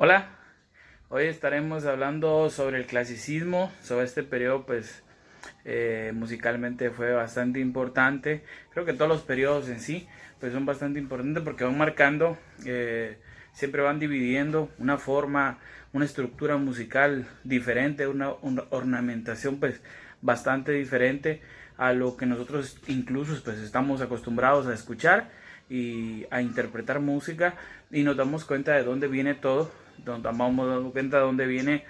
Hola, hoy estaremos hablando sobre el clasicismo, sobre este periodo musicalmente fue bastante importante. Creo que todos los periodos en sí pues son bastante importantes porque van marcando, siempre van dividiendo una forma, una estructura musical diferente, una ornamentación pues bastante diferente a lo que nosotros incluso pues estamos acostumbrados a escuchar y a interpretar música, y nos damos cuenta de dónde viene todo, nos vamos dando cuenta de dónde viene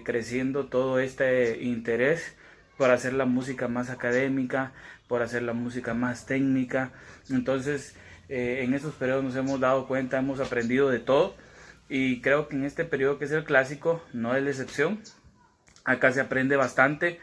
creciendo todo este interés por hacer la música más académica, por hacer la música más técnica. Entonces, en estos periodos nos hemos dado cuenta, hemos aprendido de todo, y creo que en este periodo, que es el clásico, no es la excepción. Acá se aprende bastante.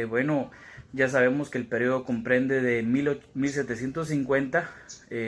Bueno, ya sabemos que el periodo comprende de 1750,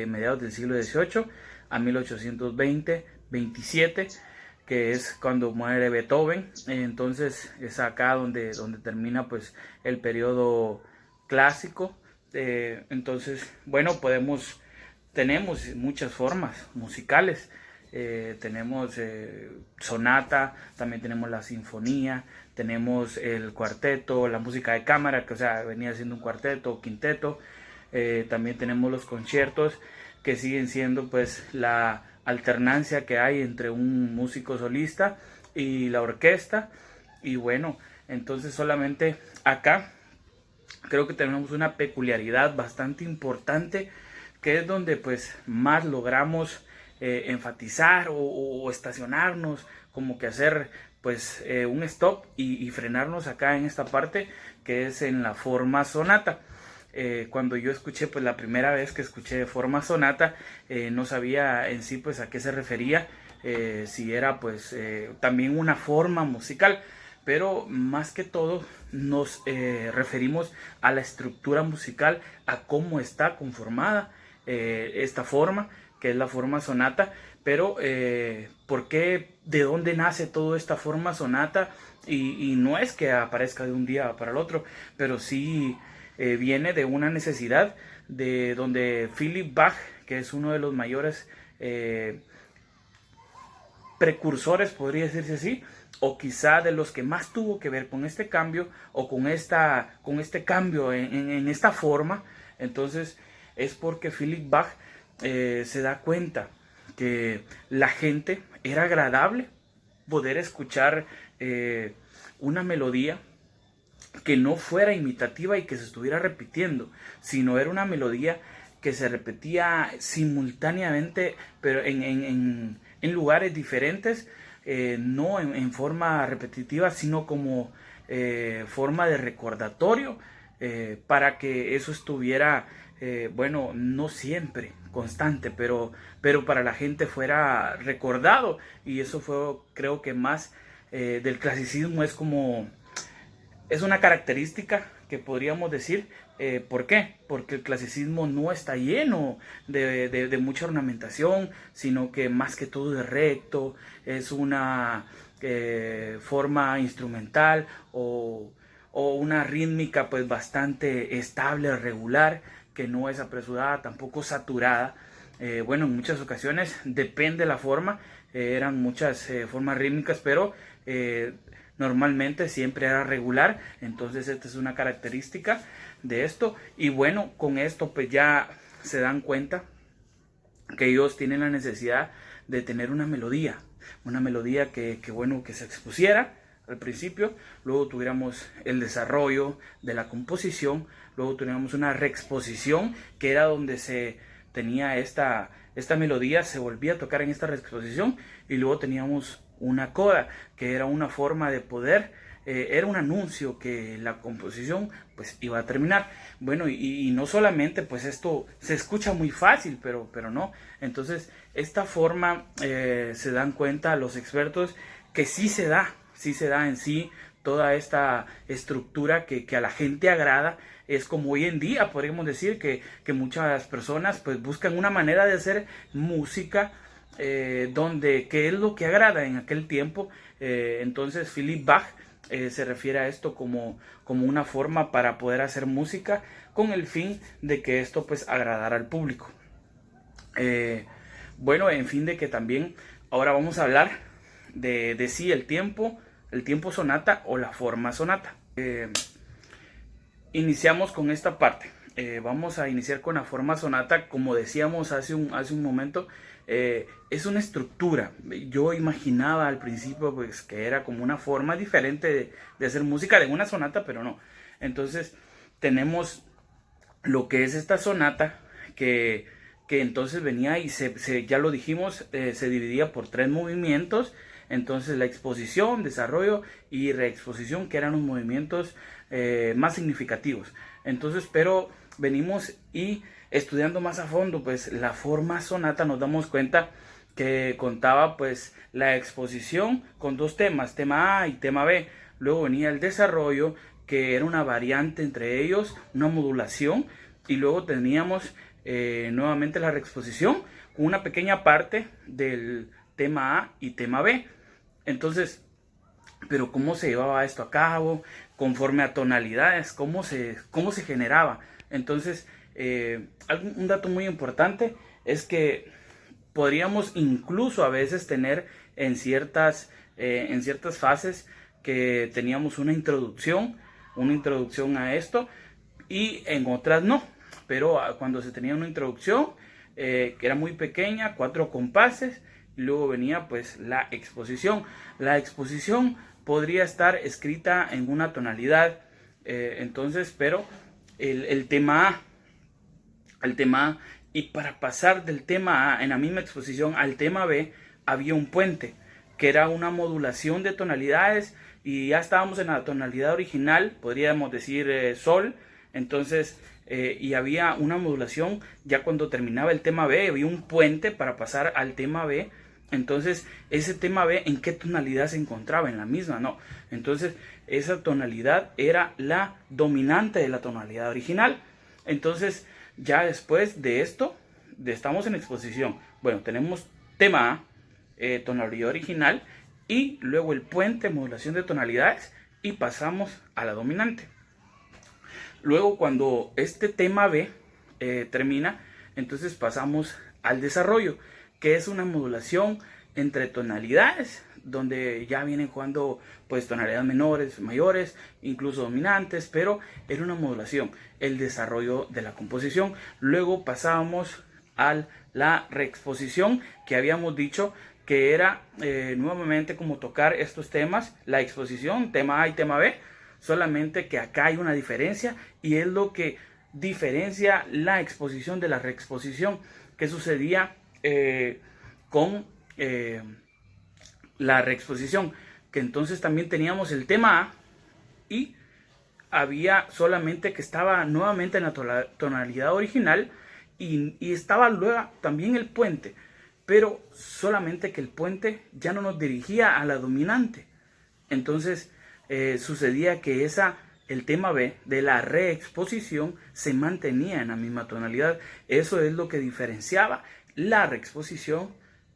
mediados del siglo XVIII, a 1820-27, que es cuando muere Beethoven. Entonces es acá donde termina pues el periodo clásico. Entonces, bueno, tenemos muchas formas musicales. Tenemos sonata, también tenemos la sinfonía, tenemos el cuarteto, la música de cámara, que o sea, venía siendo un cuarteto o quinteto. También tenemos los conciertos, que siguen siendo pues la alternancia que hay entre un músico solista y la orquesta. Y bueno, entonces solamente acá creo que tenemos una peculiaridad bastante importante, que es donde pues más logramos enfatizar o estacionarnos, como que hacer pues un stop y frenarnos acá en esta parte, que es en la forma sonata. Cuando yo escuché, pues la primera vez que escuché forma sonata, no sabía en sí pues a qué se refería, si era pues también una forma musical, pero más que todo nos referimos a la estructura musical, a cómo está conformada esta forma, que es la forma sonata. Pero ¿por qué? ¿De dónde nace toda esta forma sonata? Y no es que aparezca de un día para el otro, pero sí viene de una necesidad de donde Philipp Bach, que es uno de los mayores precursores, podría decirse así, o quizá de los que más tuvo que ver con este cambio, o con este cambio en esta forma. Entonces es porque Philipp Bach se da cuenta que la gente era agradable poder escuchar una melodía que no fuera imitativa y que se estuviera repitiendo, sino era una melodía que se repetía simultáneamente, pero en lugares diferentes, no en forma repetitiva, sino como forma de recordatorio, para que eso estuviera, bueno, no siempre constante, pero para la gente fuera recordado. Y eso fue, creo que más del clasicismo, es una característica que podríamos decir. ¿Por qué? Porque el clasicismo no está lleno de mucha ornamentación, sino que más que todo es recto, es una forma instrumental o una rítmica pues bastante estable, regular, que no es apresurada, tampoco saturada. Bueno, en muchas ocasiones, depende de la forma, eran muchas formas rítmicas, pero normalmente siempre era regular. Entonces esta es una característica de esto. Y bueno, con esto pues ya se dan cuenta que ellos tienen la necesidad de tener una melodía bueno, que se expusiera al principio, luego tuviéramos el desarrollo de la composición, luego tuviéramos una reexposición, que era donde se tenía esta melodía, se volvía a tocar en esta reexposición, y luego teníamos una coda, que era una forma de poder, era un anuncio que la composición pues iba a terminar. Bueno, y no solamente pues esto se escucha muy fácil, pero no. Entonces esta forma, se dan cuenta los expertos que sí se da en sí toda esta estructura que a la gente agrada. Es como hoy en día podríamos decir que muchas personas pues buscan una manera de hacer música, donde qué es lo que agrada en aquel tiempo. Entonces Philipp Bach se refiere a esto como una forma para poder hacer música, con el fin de que esto pues agradara al público. Bueno, en fin de que también ahora vamos a hablar de sí el tiempo sonata o la forma sonata. Iniciamos con esta parte. Vamos a iniciar con la forma sonata. Como decíamos hace un momento, es una estructura. Yo imaginaba al principio pues que era como una forma diferente de hacer música de una sonata, pero no. Entonces tenemos lo que es esta sonata que entonces venía y ya lo dijimos, se dividía por 3 movimientos. Entonces la exposición, desarrollo y reexposición, que eran los movimientos más significativos. Entonces, pero venimos y estudiando más a fondo pues la forma sonata, nos damos cuenta que contaba pues la exposición con 2 temas, tema A y tema B. Luego venía el desarrollo, que era una variante entre ellos, una modulación, y luego teníamos nuevamente la reexposición con una pequeña parte del tema A y tema B. Entonces, pero ¿cómo se llevaba esto a cabo? Conforme a tonalidades, ¿cómo se generaba? Entonces, un dato muy importante es que podríamos incluso a veces tener en ciertas fases que teníamos una introducción a esto, y en otras no. Pero cuando se tenía una introducción que era muy pequeña, 4 compases, y luego venía pues la exposición. La exposición podría estar escrita en una tonalidad, entonces, pero el tema A, y para pasar del tema A en la misma exposición al tema B había un puente, que era una modulación de tonalidades, y ya estábamos en la tonalidad original, podríamos decir sol. Entonces, y había una modulación ya cuando terminaba el tema B, había un puente para pasar al tema B. Entonces, ese tema B, ¿en qué tonalidad se encontraba? En la misma, no. Entonces, esa tonalidad era la dominante de la tonalidad original. Entonces, ya después de esto, estamos en exposición. Bueno, tenemos tema A, tonalidad original, y luego el puente, modulación de tonalidades, y pasamos a la dominante. Luego, cuando este tema B termina, entonces pasamos al desarrollo, que es una modulación entre tonalidades, donde ya vienen jugando pues tonalidades menores, mayores, incluso dominantes, pero era una modulación, el desarrollo de la composición. Luego pasábamos a la reexposición, que habíamos dicho que era nuevamente como tocar estos temas, la exposición, tema A y tema B, solamente que acá hay una diferencia, y es lo que diferencia la exposición de la reexposición, que sucedía con la reexposición, que entonces también teníamos el tema A, y había solamente que estaba nuevamente en la tonalidad original, y estaba luego también el puente, pero solamente que el puente ya no nos dirigía a la dominante. Entonces sucedía que el tema B de la reexposición se mantenía en la misma tonalidad. Eso es lo que diferenciaba la reexposición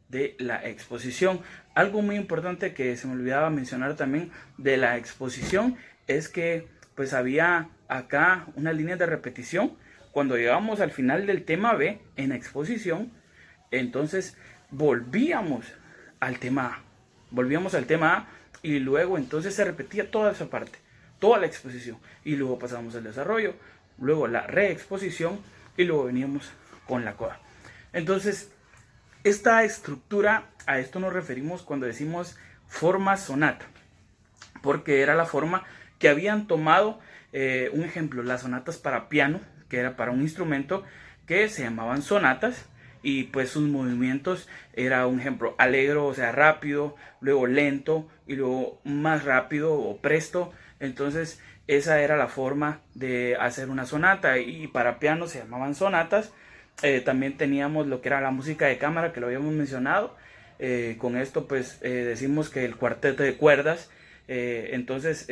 de la exposición. Algo muy importante que se me olvidaba mencionar también de la exposición es que pues había acá una línea de repetición. Cuando llegamos al final del tema B en exposición, entonces volvíamos al tema A, y luego entonces se repetía toda esa parte, toda la exposición, y luego pasamos al desarrollo, luego la reexposición, y luego veníamos con la coda. Entonces, esta estructura, a esto nos referimos cuando decimos forma sonata, porque era la forma que habían tomado, un ejemplo, las sonatas para piano, que era para un instrumento que se llamaban sonatas, y pues sus movimientos era un ejemplo alegro, o sea rápido, luego lento, y luego más rápido o presto. Entonces esa era la forma de hacer una sonata, y para piano se llamaban sonatas. También teníamos lo que era la música de cámara, que lo habíamos mencionado. Con esto pues decimos que el cuarteto de cuerdas, entonces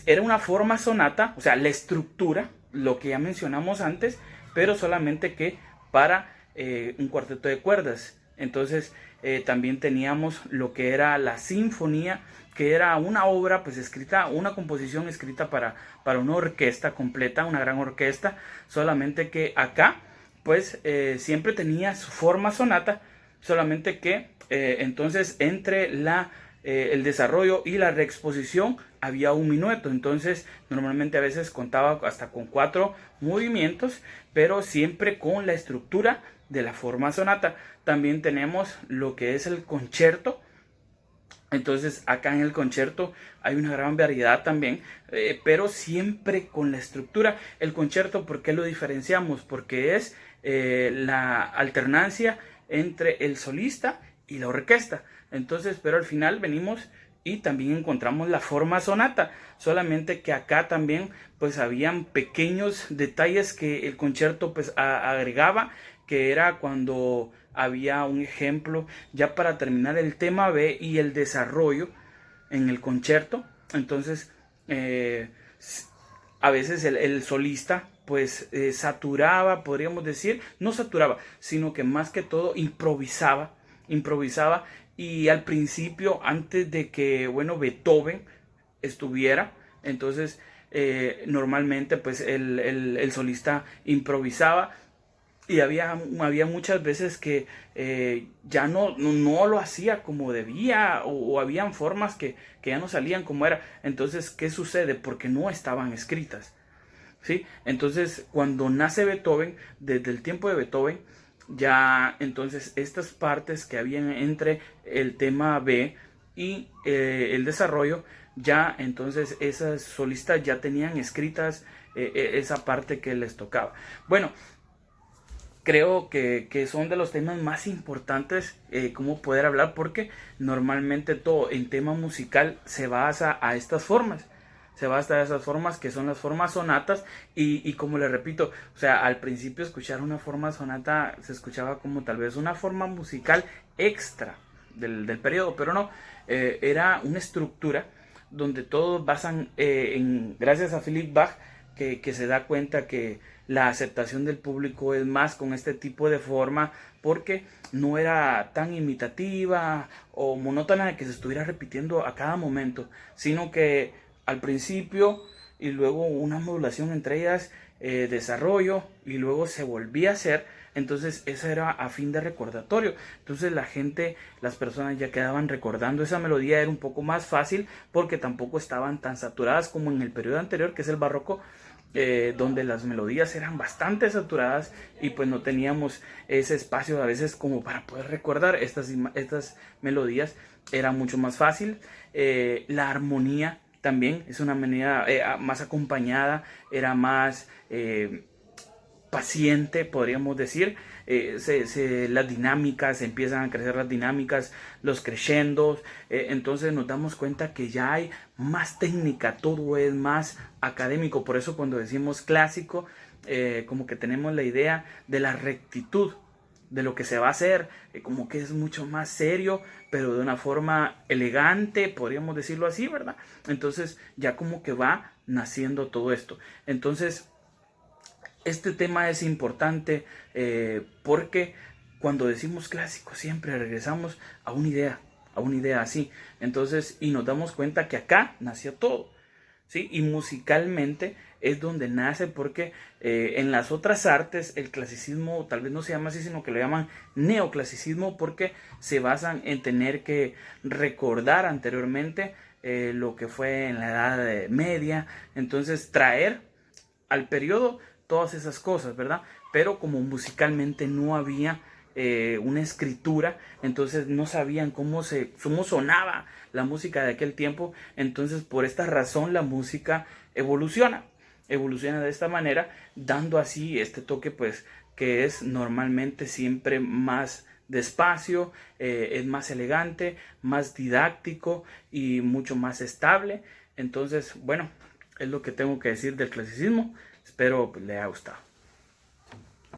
era una forma sonata, o sea la estructura, lo que ya mencionamos antes, pero solamente que para un cuarteto de cuerdas. Entonces también teníamos lo que era la sinfonía, que era una obra pues escrita, una composición escrita para una orquesta completa, una gran orquesta, solamente que acá pues siempre tenía su forma sonata, solamente que Entonces entre el desarrollo y la reexposición había un minueto. Entonces normalmente a veces contaba hasta con 4 movimientos, pero siempre con la estructura de la forma sonata. También tenemos lo que es el concierto. Entonces acá en el concierto hay una gran variedad también, pero siempre con la estructura. El concierto, ¿por qué lo diferenciamos? Porque es la alternancia entre el solista y la orquesta. Entonces, pero al final venimos y también encontramos la forma sonata, solamente que acá también pues habían pequeños detalles que el concierto pues agregaba, que era cuando había un ejemplo ya para terminar el tema B y el desarrollo en el concierto. Entonces a veces el solista pues saturaba, podríamos decir, no saturaba, sino que más que todo improvisaba. Y al principio, antes de que, bueno, Beethoven estuviera, entonces normalmente pues el solista improvisaba, y había muchas veces que ya no lo hacía como debía, o habían formas que ya no salían como era. Entonces, ¿qué sucede? Porque no estaban escritas, ¿sí? Entonces, cuando nace Beethoven, desde el tiempo de Beethoven, ya entonces estas partes que habían entre el tema B y el desarrollo, ya entonces esas solistas ya tenían escritas esa parte que les tocaba. Bueno, creo que son de los temas más importantes como poder hablar, porque normalmente todo en tema musical se basa a estas formas. Se basa a esas formas que son las formas sonatas, y como le repito, o sea, al principio escuchar una forma sonata se escuchaba como tal vez una forma musical extra del periodo, pero no, era una estructura donde todos basan gracias a Philipp Bach, que se da cuenta que la aceptación del público es más con este tipo de forma, porque no era tan imitativa o monótona de que se estuviera repitiendo a cada momento, sino que al principio y luego una modulación entre ellas, desarrollo, y luego se volvía a hacer. Entonces eso era a fin de recordatorio. Entonces la gente, las personas ya quedaban recordando esa melodía. Era un poco más fácil porque tampoco estaban tan saturadas como en el periodo anterior, que es el barroco, donde las melodías eran bastante saturadas y pues no teníamos ese espacio a veces como para poder recordar estas melodías. Era mucho más fácil. La armonía también es una manera más acompañada, era más paciente, podríamos decir. Las dinámicas, empiezan a crecer las dinámicas, los crescendos. Entonces nos damos cuenta que ya hay más técnica, todo es más académico. Por eso cuando decimos clásico, como que tenemos la idea de la rectitud de lo que se va a hacer, como que es mucho más serio, pero de una forma elegante, podríamos decirlo así, ¿verdad? Entonces ya como que va naciendo todo esto. Entonces este tema es importante porque cuando decimos clásico siempre regresamos a una idea así. Entonces, y nos damos cuenta que acá nació todo, ¿sí? Y musicalmente es donde nace, porque en las otras artes el clasicismo tal vez no se llama así, sino que lo llaman neoclasicismo, porque se basan en tener que recordar anteriormente lo que fue en la Edad Media. Entonces traer al periodo todas esas cosas, ¿verdad? Pero como musicalmente no había una escritura, entonces no sabían cómo sonaba la música de aquel tiempo. Entonces por esta razón la música evoluciona de esta manera, dando así este toque pues que es normalmente siempre más despacio, es más elegante, más didáctico y mucho más estable. Entonces, bueno, es lo que tengo que decir del clasicismo. Espero le haya gustado.